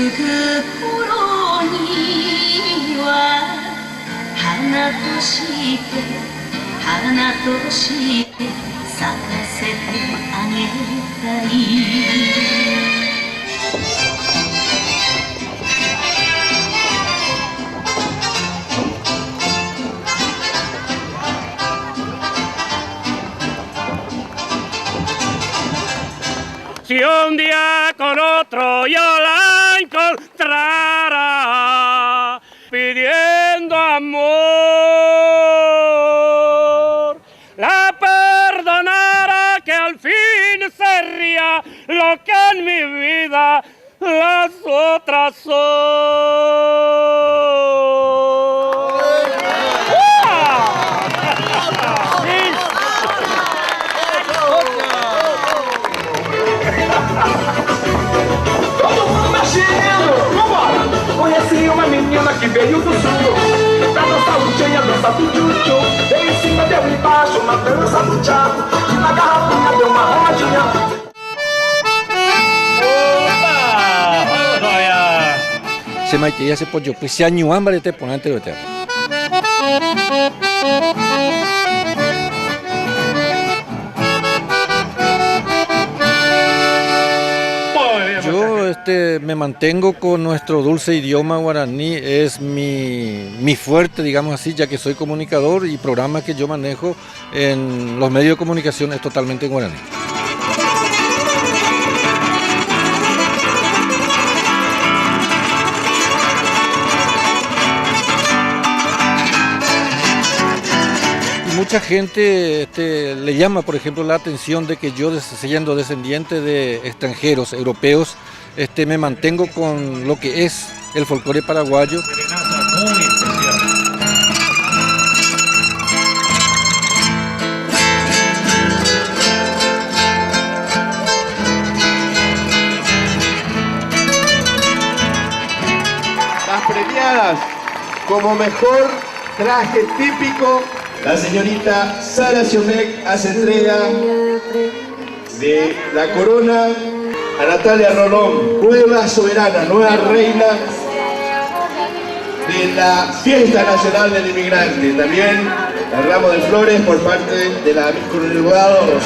ぐ頃には花として咲かせてあげたい。Si un día con otro yo la encontrara pidiendo amor, la perdonara que al fin sería lo que en mi vida las otras son. Conheci uma menina que veio do sul. Pra dançar o tchan e a dança do tchu-tchu. Deu em cima, deu embaixo, na dança do tchaco. E na garrafinha deu uma rodinha. Se maite ya se pollo, pues se año hambre te ponante de tema. Yo me mantengo con nuestro dulce idioma guaraní, es mi fuerte, digamos así, ya que soy comunicador y programa que yo manejo en los medios de comunicación es totalmente en guaraní. Mucha gente le llama, por ejemplo, la atención de que yo, siendo descendiente de extranjeros, europeos, me mantengo con lo que es el folclore paraguayo. Las premiadas como mejor traje típico. La señorita Sara Siomek hace entrega de la corona a Natalia Rolón, nueva soberana, nueva reina de la Fiesta Nacional del Inmigrante. También el ramo de flores por parte de la Miss Coronel Guado.